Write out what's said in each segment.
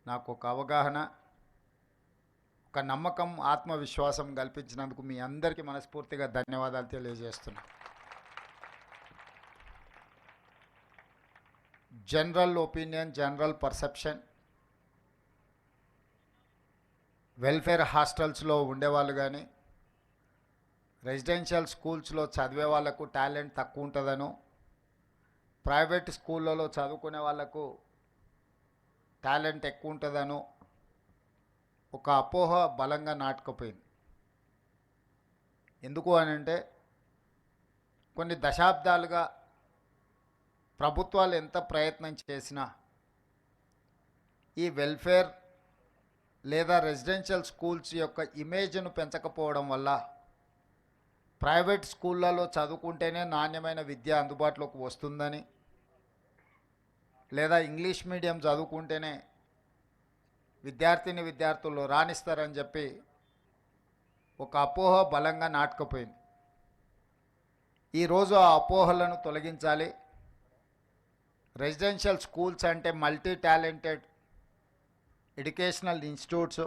నాకు ఒక అవగాహన, ఒక నమ్మకం, ఆత్మవిశ్వాసం కల్పించినందుకు మీ అందరికీ మనస్ఫూర్తిగా ధన్యవాదాలు తెలియజేస్తున్నా. General opinion, general perception, welfare హాస్టల్స్లో ఉండేవాళ్ళు కానీ రెసిడెన్షియల్ స్కూల్స్లో చదివే వాళ్ళకు టాలెంట్ తక్కువ ఉంటుందనో, ప్రైవేట్ స్కూళ్ళలో చదువుకునే వాళ్ళకు టాలెంట్ ఎక్కువ ఉంటుందనో ఒక అపోహ బలంగా నాటుకుపోయింది. ఎందుకు అని అంటే కొన్ని దశాబ్దాలుగా ప్రభుత్వాలు ఎంత ప్రయత్నం చేసినా ఈ వెల్ఫేర్ లేదా రెసిడెన్షియల్ స్కూల్స్ యొక్క ఇమేజ్ను పెంచకపోవడం వల్ల ప్రైవేట్ స్కూళ్ళలో చదువుకుంటేనే నాణ్యమైన విద్య అందుబాటులోకి వస్తుందని, లేదా ఇంగ్లీష్ మీడియం చదువుకుంటేనే విద్యార్థులు రాణిస్తారని చెప్పి ఒక అపోహ బలంగా నాటుకుపోయింది. ఈరోజు ఆ అపోహలను తొలగించాలి. రెసిడెన్షియల్ స్కూల్స్ అంటే మల్టీ టాలెంటెడ్ ఎడ్యుకేషనల్ ఇన్స్టిట్యూట్స్.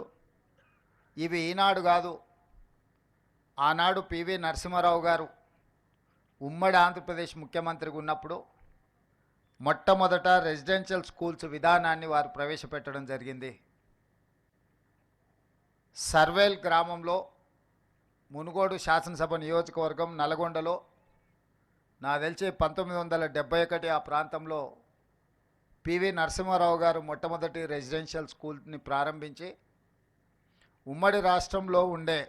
ఇవి ఈనాడు కాదు, ఆనాడు పివి నరసింహారావు గారు ఉమ్మడి ఆంధ్రప్రదేశ్ ముఖ్యమంత్రిగా ఉన్నప్పుడు మొట్టమొదట రెసిడెన్షియల్ స్కూల్స్ విధానాన్ని వారు ప్రవేశపెట్టడం జరిగింది. సర్వేల్ గ్రామంలో, మునుగోడు శాసనసభ నియోజకవర్గం, నల్గొండలో, నాకు తెలిసి 1971 ఆ ప్రాంతంలో పివి నరసింహారావు గారు మొట్టమొదటి రెసిడెన్షియల్ స్కూల్ని ప్రారంభించి ఉమ్మడి రాష్ట్రంలో ఉండే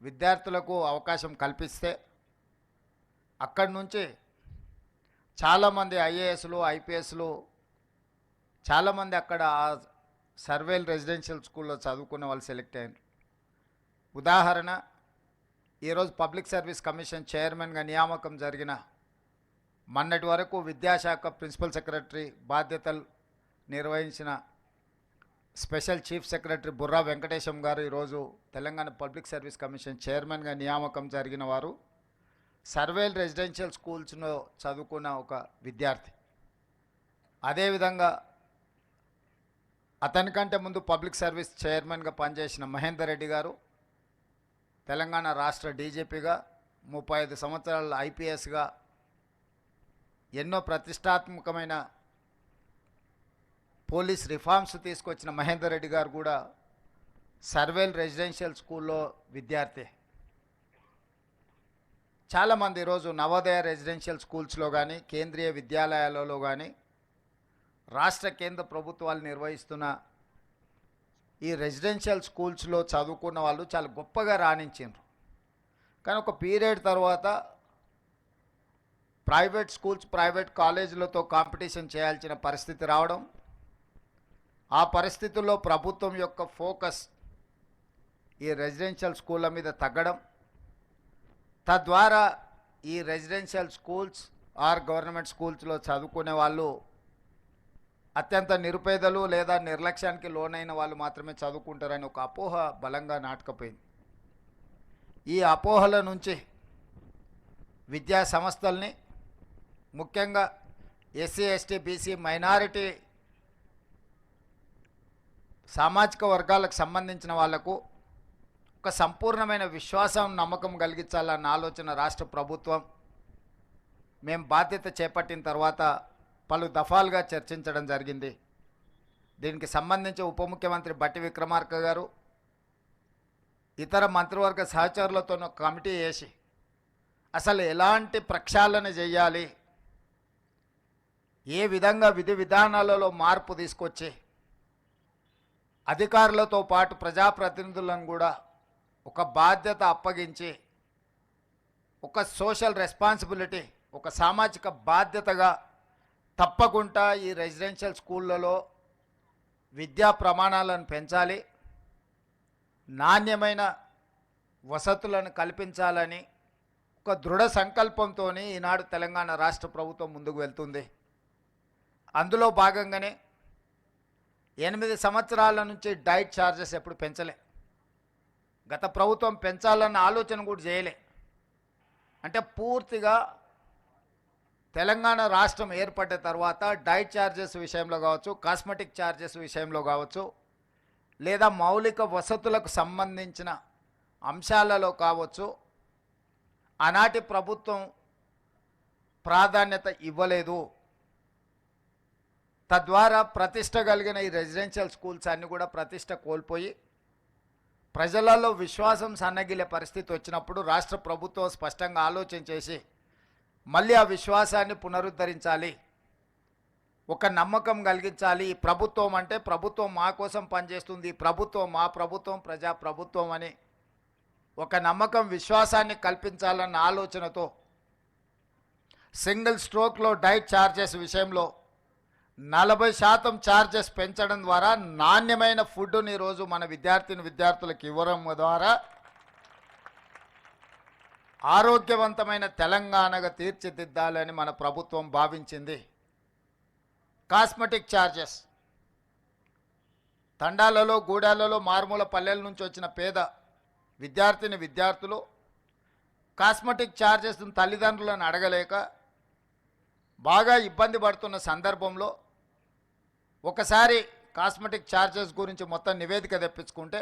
విద్యార్థులకు అవకాశం కల్పిస్తే అక్కడి నుంచి చాలామంది ఐఏఎస్లు, ఐపీఎస్లు చాలామంది అక్కడ సర్వేల్ రెసిడెన్షియల్ స్కూల్లో చదువుకునే వాళ్ళు సెలెక్ట్ అయ్యారు. ఉదాహరణ, ఈరోజు పబ్లిక్ సర్వీస్ కమిషన్ చైర్మన్గా నియామకం జరిగిన, మొన్నటి వరకు విద్యాశాఖ ప్రిన్సిపల్ సెక్రటరీ బాధ్యతలు నిర్వహించిన special chief secretary Burra Venkatesham గారు ఈరోజు తెలంగాణ పబ్లిక్ సర్వీస్ కమిషన్ చైర్మన్గా నియామకం జరిగిన వారు సర్వేల్ రెసిడెన్షియల్ స్కూల్స్లో చదువుకున్న ఒక విద్యార్థి. అదేవిధంగా అతనికంటే ముందు పబ్లిక్ సర్వీస్ చైర్మన్గా పనిచేసిన మహేందర్ రెడ్డి గారు తెలంగాణ రాష్ట్ర డీజీపీగా, 35 సంవత్సరాల ఐపీఎస్గా ఎన్నో ప్రతిష్టాత్మకమైన పోలీస్ రిఫార్మ్స్ తీసుకొచ్చిన మహేందర్ రెడ్డి గారు కూడా సర్వేల్ రెసిడెన్షియల్ స్కూల్లో విద్యార్థి. చాలామంది ఈరోజు నవోదయ రెసిడెన్షియల్ స్కూల్స్లో కానీ, కేంద్రీయ విద్యాలయాలలో కానీ, రాష్ట్ర కేంద్ర ప్రభుత్వాలు నిర్వహిస్తున్న ఈ రెసిడెన్షియల్ స్కూల్స్లో చదువుకున్న వాళ్ళు చాలా గొప్పగా రాణించారు. కానీ ఒక పీరియడ్ తర్వాత ప్రైవేట్ స్కూల్స్, ప్రైవేట్ కాలేజీలతో కాంపిటీషన్ చేయాల్సిన పరిస్థితి రావడం, ఆ పరిస్థితుల్లో ప్రభుత్వం యొక్క ఫోకస్ ఈ రెసిడెన్షియల్ స్కూళ్ళ మీద తగ్గడం, తద్వారా ఈ రెసిడెన్షియల్ స్కూల్స్ ఆర్ గవర్నమెంట్ స్కూల్స్లో చదువుకునే వాళ్ళు అత్యంత నిరుపేదలు లేదా నిర్లక్ష్యానికి లోనైన వాళ్ళు మాత్రమే చదువుకుంటారని ఒక అపోహ బలంగా నాటుకుపోయింది. ఈ అపోహల నుంచి విద్యా సంస్థల్ని, ముఖ్యంగా ఎస్సీ, ఎస్టీ, బీసీ, మైనారిటీ సామాజిక వర్గాలకు సంబంధించిన వాళ్లకు ఒక సంపూర్ణమైన విశ్వాసం, నమ్మకం కలిగించాలన్న ఆలోచన రాష్ట్ర ప్రభుత్వం మేము బాధ్యత చేపట్టిన తర్వాత పలు దఫాలుగా చర్చించడం జరిగింది. దీనికి సంబంధించి ఉప ముఖ్యమంత్రి బట్టి విక్రమార్క గారు ఇతర మంత్రివర్గ సహచరులతో కమిటీ వేసి అసలు ఎలాంటి ప్రక్షాళన చేయాలి, ఏ విధంగా విధి విధానాలలో మార్పు తీసుకొచ్చి అధికారులతో పాటు ప్రజాప్రతినిధులను కూడా ఒక బాధ్యత అప్పగించి, ఒక సోషల్ రెస్పాన్సిబిలిటీ, ఒక సామాజిక బాధ్యతగా తప్పకుండా ఈ రెసిడెన్షియల్ స్కూళ్ళలో విద్యా ప్రమాణాలను పెంచాలి, నాణ్యమైన వసతులను కల్పించాలని ఒక దృఢ సంకల్పంతో ఈనాడు తెలంగాణ రాష్ట్ర ప్రభుత్వం ముందుకు వెళ్తుంది. అందులో భాగంగానే 8 సంవత్సరాల నుంచి డైట్ ఛార్జెస్ ఎప్పుడు పెంచలే. గత ప్రభుత్వం పెంచాలన్న ఆలోచన కూడా చేయలే. అంటే పూర్తిగా తెలంగాణ రాష్ట్రం ఏర్పడ్డ తర్వాత డైట్ ఛార్జెస్ విషయంలో కావచ్చు, కాస్మెటిక్ ఛార్జెస్ విషయంలో కావచ్చు, లేదా మౌలిక వసతులకు సంబంధించిన అంశాలలో కావచ్చు, ఆనాటి ప్రభుత్వం ప్రాధాన్యత ఇవ్వలేదు. తద్వారా ప్రతిష్ట కలిగిన ఈ రెసిడెన్షియల్ స్కూల్స్ అన్నీ కూడా ప్రతిష్ట కోల్పోయి ప్రజలలో విశ్వాసం సన్నగిలే పరిస్థితి వచ్చినప్పుడు రాష్ట్ర ప్రభుత్వం స్పష్టంగా ఆలోచన చేసి మళ్ళీ ఆ విశ్వాసాన్ని పునరుద్ధరించాలి, ఒక నమ్మకం కలిగించాలి. ఈ ప్రభుత్వం అంటే ప్రభుత్వం మా కోసం పనిచేస్తుంది, ప్రభుత్వం మా ప్రభుత్వం ప్రజా ప్రభుత్వం అని ఒక నమ్మకం విశ్వాసాన్ని కల్పించాలన్న ఆలోచనతో సింగిల్ స్ట్రోక్లో డైట్ ఛార్జెస్ విషయంలో 40% ఛార్జెస్ పెంచడం ద్వారా నాణ్యమైన ఫుడ్ని ఈరోజు మన విద్యార్థులకు ఇవ్వడం ద్వారా ఆరోగ్యవంతమైన తెలంగాణగా తీర్చిదిద్దాలని మన ప్రభుత్వం భావించింది. కాస్మెటిక్ ఛార్జెస్ తండాలలో, గూడాలలో, మారుమూల పల్లెల నుంచి వచ్చిన పేద విద్యార్థులు కాస్మెటిక్ ఛార్జెస్ తల్లిదండ్రులను అడగలేక బాగా ఇబ్బంది పడుతున్న సందర్భంలో ఒకసారి కాస్మెటిక్ ఛార్జెస్ గురించి మొత్తం నివేదిక తెప్పించుకుంటే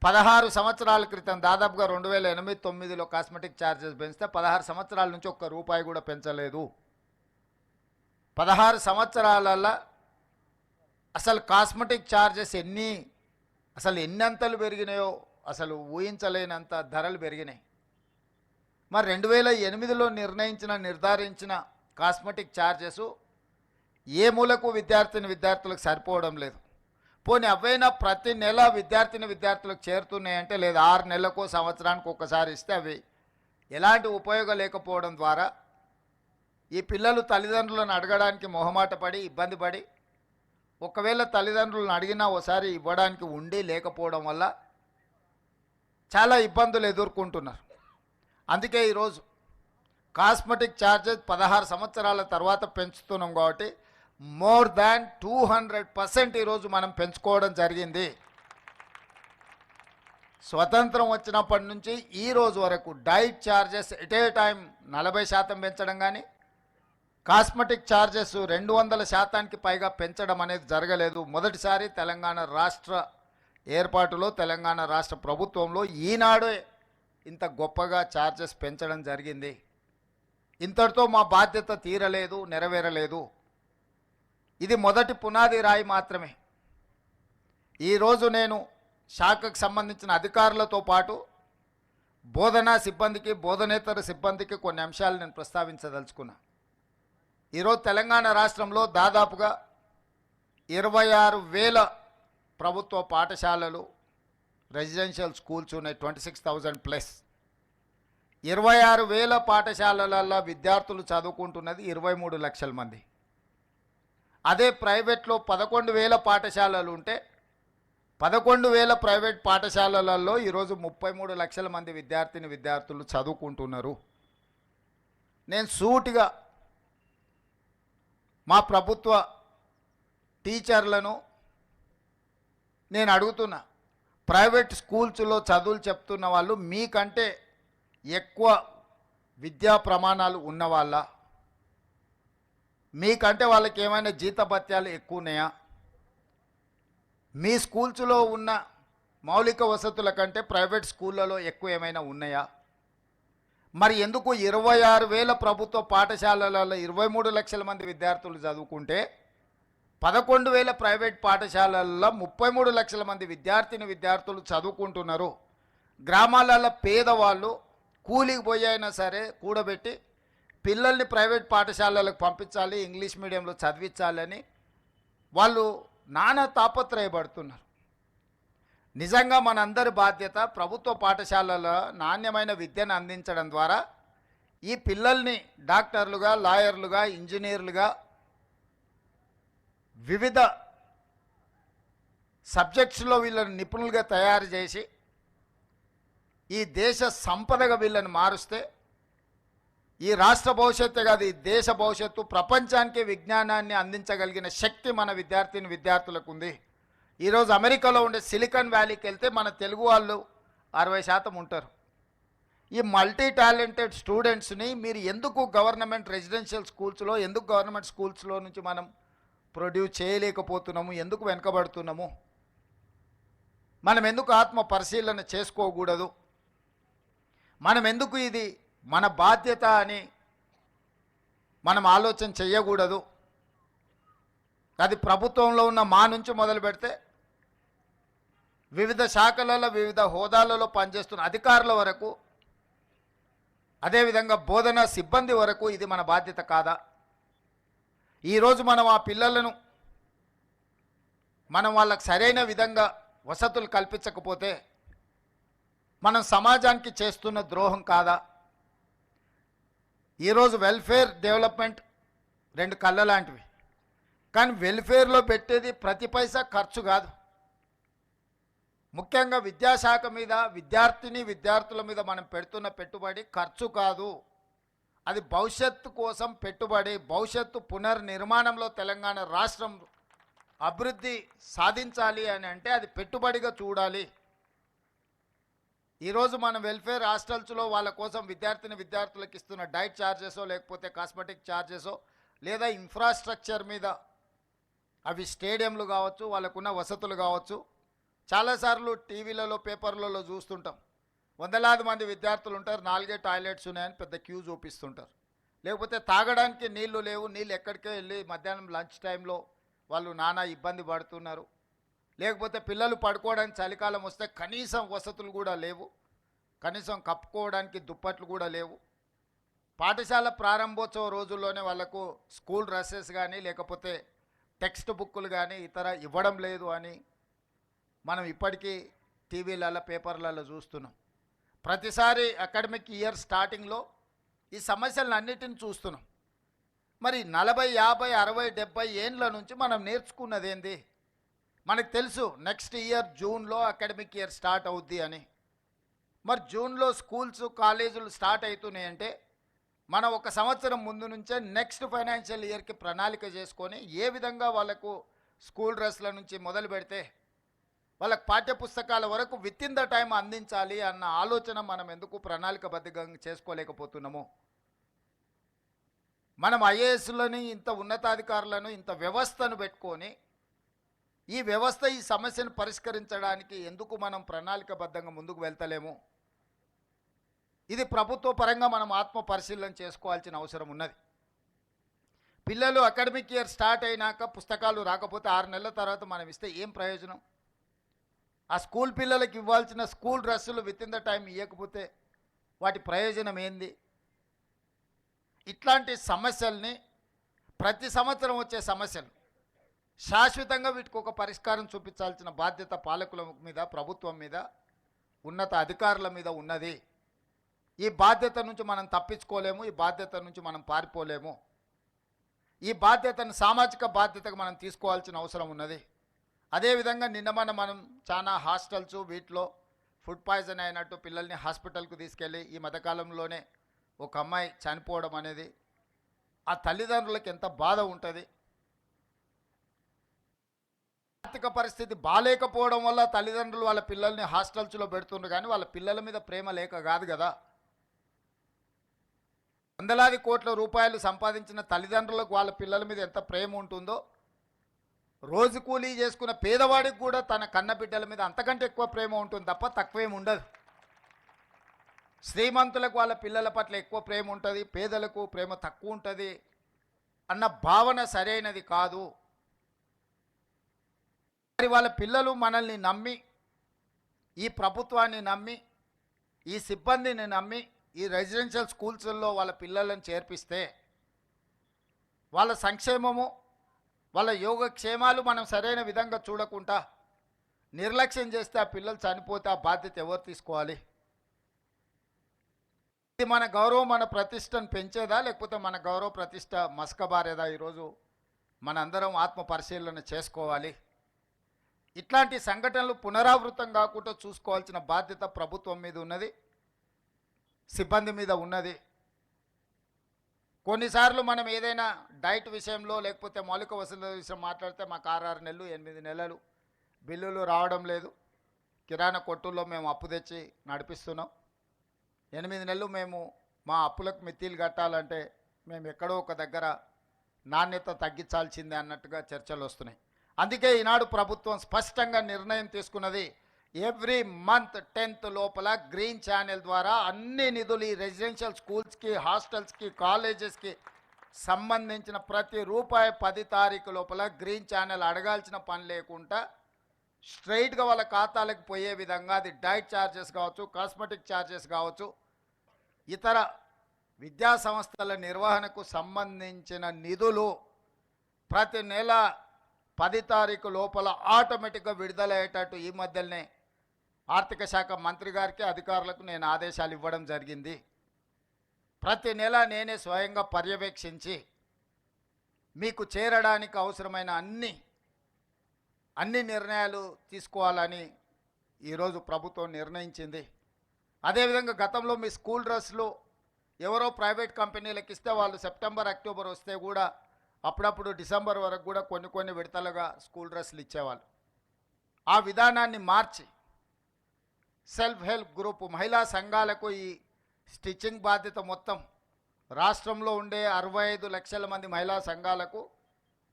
16 సంవత్సరాల క్రితం దాదాపుగా 2008-09లో కాస్మెటిక్ ఛార్జెస్ పెంచితే 16 సంవత్సరాల నుంచి ఒక్క రూపాయి కూడా పెంచలేదు. 16 సంవత్సరాలలో అసలు కాస్మెటిక్ ఛార్జెస్ ఎన్నంతలు పెరిగినాయో అసలు ఊహించలేనంత ధరలు పెరిగినాయి. మరి 2008లో నిర్ధారించిన కాస్మెటిక్ ఛార్జెస్ ఏ మూలకు విద్యార్థులకు సరిపోవడం లేదు. పోనీ అవైనా ప్రతి నెల విద్యార్థులకు చేరుతున్నాయంటే లేదా 6 నెలలకో సంవత్సరానికి ఒకసారి ఇస్తే అవి ఎలాంటి ఉపయోగం లేకపోవడం ద్వారా ఈ పిల్లలు తల్లిదండ్రులను అడగడానికి మొహమాట పడి ఇబ్బంది పడి ఒకవేళ తల్లిదండ్రులను అడిగినా ఒకసారి ఇవ్వడానికి ఉండి లేకపోవడం వల్ల చాలా ఇబ్బందులు ఎదుర్కొంటున్నారు. అందుకే ఈరోజు కాస్మెటిక్ ఛార్జెస్ 16 సంవత్సరాల తర్వాత పెంచుతున్నాం కాబట్టి మోర్ దాన్ 200% ఈరోజు మనం పెంచుకోవడం జరిగింది. స్వతంత్రం వచ్చినప్పటి నుంచి ఈ రోజు వరకు diet charges at a time 40% పెంచడం కానీ కాస్మెటిక్ ఛార్జెస్ 200%కి పైగా పెంచడం అనేది జరగలేదు. మొదటిసారి తెలంగాణ రాష్ట్ర ఏర్పాటులో తెలంగాణ రాష్ట్ర ప్రభుత్వంలో ఈనాడే ఇంత గొప్పగా ఛార్జెస్ పెంచడం జరిగింది. ఇంతటితో మా బాధ్యత తీరలేదు, నెరవేరలేదు. ఇది మొదటి పునాది రాయి మాత్రమే. ఈరోజు నేను శాఖకు సంబంధించిన అధికారులతో పాటు బోధనా సిబ్బందికి, బోధనేతర సిబ్బందికి కొన్ని అంశాలు నేను ప్రస్తావించదలుచుకున్నా. ఈరోజు తెలంగాణ రాష్ట్రంలో దాదాపుగా 26,000 ప్రభుత్వ పాఠశాలలు, రెసిడెన్షియల్ స్కూల్స్ ఉన్నాయి, 26,000+. 26,000 పాఠశాలలలో విద్యార్థులు చదువుకుంటున్నది 23 లక్షల మంది. అదే ప్రైవేట్లో 11,000 పాఠశాలలు ఉంటే 11,000 ప్రైవేట్ పాఠశాలలలో ఈరోజు 33 లక్షల మంది విద్యార్థులు చదువుకుంటున్నారు. నేను సూటిగా మా ప్రభుత్వ టీచర్లను నేను అడుగుతున్నా, ప్రైవేట్ స్కూల్స్లో చదువులు చెప్తున్న వాళ్ళు మీకంటే ఎక్కువ విద్యా ప్రమాణాలు ఉన్నవాళ్ళ, మీకంటే వాళ్ళకి ఏమైనా జీతభత్యాలు ఎక్కువ ఉన్నాయా? మీ స్కూల్స్లో ఉన్న మౌలిక వసతుల కంటే ప్రైవేట్ స్కూళ్ళలో ఎక్కువ ఏమైనా ఉన్నాయా? మరి ఎందుకు 26,000 ప్రభుత్వ పాఠశాలలలో 23 లక్షల మంది విద్యార్థులు చదువుకుంటే 11,000 ప్రైవేట్ పాఠశాలల్లో 33 లక్షల మంది విద్యార్థులు చదువుకుంటున్నారు? గ్రామాలలో పేదవాళ్ళు కూలికి పోయి అయినా సరే కూడబెట్టి పిల్లల్ని ప్రైవేట్ పాఠశాలలకు పంపించాలి, ఇంగ్లీష్ మీడియంలో చదివించాలని వాళ్ళు నానా తాపత్రయపడుతున్నారు. నిజంగా మనందరి బాధ్యత ప్రభుత్వ పాఠశాలలో నాణ్యమైన విద్యను అందించడం ద్వారా ఈ పిల్లల్ని డాక్టర్లుగా, లాయర్లుగా, ఇంజనీర్లుగా వివిధ సబ్జెక్ట్స్లో వీళ్ళని నిపుణులుగా తయారు చేసి ఈ దేశ సంపదగా వీళ్ళని మారుస్తే ఈ రాష్ట్ర భవిష్యత్తు కాదు, ఈ దేశ భవిష్యత్తు, ప్రపంచానికి విజ్ఞానాన్ని అందించగలిగిన శక్తి మన విద్యార్థులకు ఉంది. ఈరోజు అమెరికాలో ఉండే సిలికాన్ వ్యాలీకి వెళ్తే మన తెలుగు వాళ్ళు 60% ఉంటారు. ఈ మల్టీ టాలెంటెడ్ స్టూడెంట్స్ని మీరు ఎందుకు గవర్నమెంట్ రెసిడెన్షియల్ స్కూల్స్లో, ఎందుకు గవర్నమెంట్ స్కూల్స్లో నుంచి మనం ప్రొడ్యూస్ చేయలేకపోతున్నాము, ఎందుకు వెనుకబడుతున్నాము, మనం ఎందుకు ఆత్మ పరిశీలన చేసుకోకూడదు, మనం ఎందుకు ఇది మన బాధ్యత అని మనం ఆలోచన చెయ్యకూడదు? అది ప్రభుత్వంలో ఉన్న మా నుంచి మొదలు పెడితే వివిధ శాఖలలో వివిధ హోదాలలో పనిచేస్తున్న అధికారుల వరకు, అదేవిధంగా బోధనా సిబ్బంది వరకు ఇది మన బాధ్యత కాదా? ఈరోజు మనం ఆ పిల్లలను మనం వాళ్ళకు సరైన విధంగా వసతులు కల్పించకపోతే మనం సమాజానికి చేస్తున్న ద్రోహం కాదా? ఈరోజు వెల్ఫేర్ డెవలప్మెంట్ రెండు కళ్ళ లాంటివి, కానీ వెల్ఫేర్లో పెట్టేది ప్రతి పైసా ఖర్చు కాదు. ముఖ్యంగా విద్యాశాఖ మీద, విద్యార్థుల మీద మనం పెడుతున్న పెట్టుబడి ఖర్చు కాదు, అది భవిష్యత్తు కోసం పెట్టుబడి. భవిష్యత్తు పునర్నిర్మాణంలో తెలంగాణ రాష్ట్రం అభివృద్ధి సాధించాలి అని అంటే అది పెట్టుబడిగా చూడాలి. ఈరోజు మన వెల్ఫేర్ హాస్టల్స్లో వాళ్ళ కోసం విద్యార్థులకు ఇస్తున్న డైట్ ఛార్జెసో, లేకపోతే కాస్మెటిక్ ఛార్జెసో, లేదా ఇన్ఫ్రాస్ట్రక్చర్ మీద అవి స్టేడియంలు కావచ్చు, వాళ్ళకున్న వసతులు కావచ్చు. చాలాసార్లు టీవీలలో, పేపర్లలో చూస్తుంటాం, వందలాది మంది విద్యార్థులు ఉంటారు, 4 టాయిలెట్స్ ఉన్నాయని పెద్ద క్యూ చూపిస్తుంటారు. లేకపోతే తాగడానికి నీళ్లు లేవు, నీళ్ళు ఎక్కడికే వెళ్ళి మధ్యాహ్నం లంచ్ టైంలో వాళ్ళు నానా ఇబ్బంది పడుతున్నారు. లేకపోతే పిల్లలు పడుకోవడానికి చలికాలం వస్తే కనీసం వసతులు కూడా లేవు, కనీసం కప్పుకోవడానికి దుప్పట్లు కూడా లేవు. పాఠశాల ప్రారంభోత్సవ రోజుల్లోనే వాళ్ళకు స్కూల్ డ్రెస్సెస్ కానీ, లేకపోతే టెక్స్ట్ బుక్కులు కానీ ఇతర ఇవ్వడం లేదు అని మనం ఇప్పటికీ టీవీలలో, పేపర్లలో చూస్తున్నాం. ప్రతిసారి అకాడమిక్ ఇయర్ స్టార్టింగ్లో ఈ సమస్యలను అన్నిటిని చూస్తున్నాం. మరి 40, 50, 60, 70 ఏండ్ల నుంచి మనం నేర్చుకున్నది ఏంది? మనకు తెలుసు నెక్స్ట్ ఇయర్ జూన్లో అకాడమిక్ ఇయర్ స్టార్ట్ అవుద్ది అని. మరి జూన్లో స్కూల్స్, కాలేజీలు స్టార్ట్ అవుతున్నాయంటే మనం ఒక సంవత్సరం ముందు నుంచే నెక్స్ట్ ఫైనాన్షియల్ ఇయర్కి ప్రణాళిక చేసుకొని ఏ విధంగా వాళ్ళకు స్కూల్ డ్రెస్ల నుంచి మొదలు పెడితే వాళ్ళకు పాఠ్యపుస్తకాల వరకు విత్ ఇన్ ద టైం అందించాలి అన్న ఆలోచన మనం ఎందుకు ప్రణాళికబద్ధంగా చేసుకోలేకపోతున్నాము? మనం ఐఏఎస్లని, ఇంత ఉన్నతాధికారులను, ఇంత వ్యవస్థను పెట్టుకొని ఈ వ్యవస్థ ఈ సమస్యను పరిష్కరించడానికి ఎందుకు మనం ప్రణాళికబద్ధంగా ముందుకు వెళ్తలేము? ఇది ప్రభుత్వ పరంగా మనం ఆత్మ పరిశీలన చేసుకోవాల్సిన అవసరం ఉన్నది. పిల్లలు అకాడమిక్ ఇయర్ స్టార్ట్ అయినాక పుస్తకాలు రాకపోతే 6 నెలల తర్వాత మనం ఇస్తే ఏం ప్రయోజనం? ఆ స్కూల్ పిల్లలకి ఇవ్వాల్సిన స్కూల్ డ్రెస్సులు విత్ ఇన్ ద టైం ఇవ్వకపోతే వాటి ప్రయోజనం ఏంది? ఇట్లాంటి సమస్యల్ని, ప్రతి సంవత్సరం వచ్చే సమస్యలు శాశ్వతంగా వీటికి ఒక పరిష్కారం చూపించాల్సిన బాధ్యత పాలకుల మీద, ప్రభుత్వం మీద, ఉన్నత అధికారుల మీద ఉన్నది. ఈ బాధ్యత నుంచి మనం తప్పించుకోలేము, ఈ బాధ్యత నుంచి మనం పారిపోలేము. ఈ బాధ్యతను సామాజిక బాధ్యతగా మనం తీసుకోవాల్సిన అవసరం ఉన్నది. అదేవిధంగా నిన్న మనం చాలా హాస్టల్స్ వీటిలో ఫుడ్ పాయిజన్ అయినట్టు పిల్లల్ని హాస్పిటల్కు తీసుకెళ్ళి ఈ మధ్యకాలంలోనే ఒక అమ్మాయి చనిపోవడం అనేది ఆ తల్లిదండ్రులకు ఎంత బాధ ఉంటుంది. ఆర్థిక పరిస్థితి బాలేకపోవడం వల్ల తల్లిదండ్రులు వాళ్ళ పిల్లల్ని హాస్టల్స్లో పెడుతుండ్రు, కానీ వాళ్ళ పిల్లల మీద ప్రేమ లేక కాదు కదా. వందలాది కోట్ల రూపాయలు సంపాదించిన తల్లిదండ్రులకు వాళ్ళ పిల్లల మీద ఎంత ప్రేమ ఉంటుందో, రోజు కూలీ చేసుకున్న పేదవాడికి కూడా తన కన్న బిడ్డల మీద అంతకంటే ఎక్కువ ప్రేమ ఉంటుంది తప్ప తక్కువేం ఉండదు. శ్రీమంతులకు వాళ్ళ పిల్లల పట్ల ఎక్కువ ప్రేమ ఉంటుంది, పేదలకు ప్రేమ తక్కువ ఉంటుంది అన్న భావన సరైనది కాదు. మరి వాళ్ళ పిల్లలు మనల్ని నమ్మి, ఈ ప్రభుత్వాన్ని నమ్మి, ఈ సిబ్బందిని నమ్మి ఈ రెసిడెన్షియల్ స్కూల్స్లో వాళ్ళ పిల్లలను చేర్పిస్తే వాళ్ళ సంక్షేమము, వాళ్ళ యోగక్షేమాలు మనం సరైన విధంగా చూడకుండా నిర్లక్ష్యం చేస్తే ఆ పిల్లలు చనిపోతే ఆ బాధ్యత ఎవరు తీసుకోవాలి? ఇది మన గౌరవం, మన ప్రతిష్టను పెంచేదా, లేకపోతే మన గౌరవ ప్రతిష్ట మసకబారేదా? ఈరోజు మనందరం ఆత్మ పరిశీలన చేసుకోవాలి. ఇట్లాంటి సంఘటనలు పునరావృతం కాకుండా చూసుకోవాల్సిన బాధ్యత ప్రభుత్వం మీద ఉన్నది, సిబ్బంది మీద ఉన్నది. కొన్నిసార్లు మనం ఏదైనా డైట్ విషయంలో లేకపోతే మౌలిక వసతుల విషయం మాట్లాడితే మాకు 6 నెలలు 8 నెలలు బిల్లులు రావడం లేదు, కిరాణా కొట్టుల్లో మేము అప్పు తెచ్చి నడిపిస్తున్నాం. 8 నెలలు మేము మా అప్పులకు మిత్తిలు కట్టాలంటే మేము ఎక్కడో ఒక దగ్గర నాణ్యత తగ్గించాల్సిందే అన్నట్టుగా చర్చలు వస్తున్నాయి. అందుకే ఈనాడు ప్రభుత్వం స్పష్టంగా నిర్ణయం తీసుకున్నది, ఎవ్రీ మంత్ 10th లోపల గ్రీన్ ఛానల్ ద్వారా అన్ని నిధులు ఈ రెసిడెన్షియల్ స్కూల్స్కి, హాస్టల్స్కి, కాలేజెస్కి సంబంధించిన ప్రతి రూపాయి 10 తారీఖు లోపల గ్రీన్ ఛానల్ అడగాల్సిన పని లేకుండా స్ట్రైట్గా వాళ్ళ ఖాతాలకు పోయే విధంగా, అది డైట్ ఛార్జెస్ కావచ్చు, కాస్మెటిక్ ఛార్జెస్ కావచ్చు, ఇతర విద్యా సంస్థల నిర్వహణకు సంబంధించిన నిధులు ప్రతి నెల 10 తారీఖు లోపల ఆటోమేటిక్గా విడుదలయ్యేటట్టు ఈ మధ్యనే ఆర్థిక శాఖ మంత్రి గారికి, అధికారులకు నేను ఆదేశాలు ఇవ్వడం జరిగింది. ప్రతి నెల నేనే స్వయంగా పర్యవేక్షించి మీకు చేరడానికి అవసరమైన అన్ని నిర్ణయాలు తీసుకోవాలని ఈరోజు ప్రభుత్వం నిర్ణయించింది. అదేవిధంగా గతంలో మీ స్కూల్ డ్రెస్లు ఎవరో ప్రైవేట్ కంపెనీలకు ఇస్తే వాళ్ళు సెప్టెంబర్, అక్టోబర్ వస్తే కూడా అప్పుడప్పుడు డిసెంబర్ వరకు కూడా కొన్ని విడతలుగా స్కూల్ డ్రెస్సులు ఇచ్చేవాళ్ళు. ఆ విధానాన్ని మార్చి సెల్ఫ్ హెల్ప్ గ్రూప్ మహిళా సంఘాలకు ఈ స్టిచ్చింగ్ బాధ్యత మొత్తం రాష్ట్రంలో ఉండే 65 లక్షల మంది మహిళా సంఘాలకు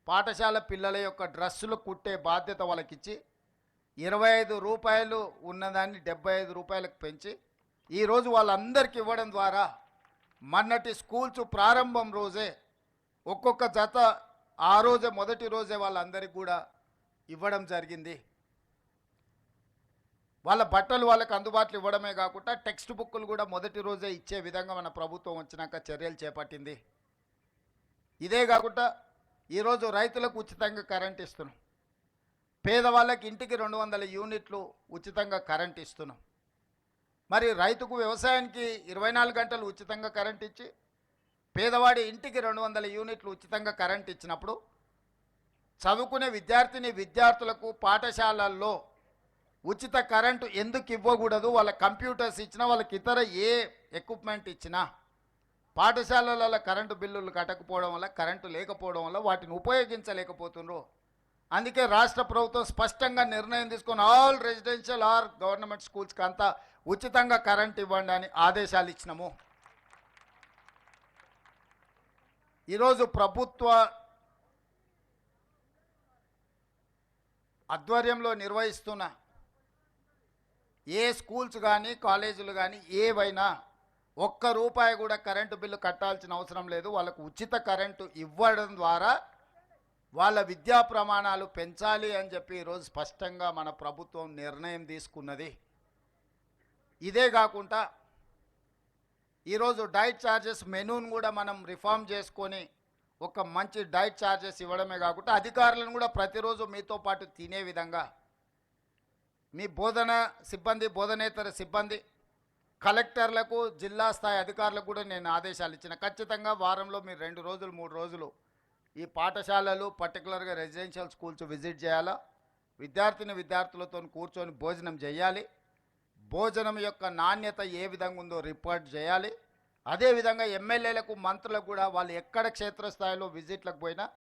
పాఠశాల పిల్లల యొక్క డ్రెస్సులు కుట్టే బాధ్యత వాళ్ళకిచ్చి 25 రూపాయలు ఉన్నదాన్ని 75 రూపాయలకు పెంచి ఈరోజు వాళ్ళందరికీ ఇవ్వడం ద్వారా మొన్నటి స్కూల్స్ ప్రారంభం రోజే ఒక్కొక్క జత ఆ రోజే మొదటి రోజే వాళ్ళందరికీ కూడా ఇవ్వడం జరిగింది. వాళ్ళ బట్టలు వాళ్ళకి అందుబాటులో ఇవ్వడమే కాకుండా టెక్స్ట్ బుక్కులు కూడా మొదటి రోజే ఇచ్చే విధంగా మన ప్రభుత్వం వచ్చినాక చర్యలు చేపట్టింది. ఇదే కాకుండా ఈరోజు రైతులకు ఉచితంగా కరెంట్ ఇస్తున్నాం, పేదవాళ్ళకి ఇంటికి 200 యూనిట్లు ఉచితంగా కరెంట్ ఇస్తున్నాం. మరి రైతుకు వ్యవసాయానికి 24 గంటలు ఉచితంగా కరెంట్ ఇచ్చి పేదవాడి ఇంటికి 200 యూనిట్లు ఉచితంగా కరెంట్ ఇచ్చినప్పుడు చదువుకునే విద్యార్థులకు పాఠశాలల్లో ఉచిత కరెంటు ఎందుకు ఇవ్వకూడదు? వాళ్ళ కంప్యూటర్స్ ఇచ్చినా, వాళ్ళకి ఇతర ఏ ఎక్విప్మెంట్ ఇచ్చినా పాఠశాలల కరెంటు బిల్లులు కట్టకపోవడం వల్ల, కరెంటు లేకపోవడం వల్ల వాటిని ఉపయోగించలేకపోతున్నారు. అందుకే రాష్ట్ర ప్రభుత్వం స్పష్టంగా నిర్ణయం తీసుకొని ఆల్ రెసిడెన్షియల్ ఆర్ గవర్నమెంట్ స్కూల్స్కి అంతా ఉచితంగా కరెంట్ ఇవ్వండి అని ఆదేశాలు ఇచ్చినాము. ఈరోజు ప్రభుత్వ ఆధ్వర్యంలో నిర్వహిస్తున్న ఏ స్కూల్స్ కానీ, కాలేజీలు కానీ ఏవైనా ₹1 కూడా కరెంటు బిల్లు కట్టాల్సిన అవసరం లేదు. వాళ్ళకు ఉచిత కరెంటు ఇవ్వడం ద్వారా వాళ్ళ విద్యా ప్రమాణాలు పెంచాలి అని చెప్పి ఈరోజు స్పష్టంగా మన ప్రభుత్వం నిర్ణయం తీసుకున్నది. ఇదే కాకుండా ఈరోజు డైట్ ఛార్జెస్ మెనూను కూడా మనం రిఫార్మ్ చేసుకొని ఒక మంచి డైట్ ఛార్జెస్ ఇవ్వడమే కాకుండా అధికారులను కూడా ప్రతిరోజు మీతో పాటు తినే విధంగా మీ బోధన సిబ్బంది, బోధనేతర సిబ్బంది, కలెక్టర్లకు, జిల్లా స్థాయి అధికారులకు కూడా నేను ఆదేశాలు ఇచ్చిన. ఖచ్చితంగా వారంలో మీరు 2 రోజులు 3 రోజులు ఈ పాఠశాలలు పర్టికులర్గా రెసిడెన్షియల్ స్కూల్స్ విజిట్ చేయాలా, విద్యార్థులతో కూర్చొని భోజనం చేయాలి, భోజనం యొక్క నాణ్యత ఏ విధంగా ఉందో రిపోర్ట్ చేయాలి. అదేవిధంగా ఎమ్మెల్యేలకు, మంత్రులకు కూడా వాళ్ళు ఎక్కడ క్షేత్రస్థాయిలో విజిట్లకు పోయినా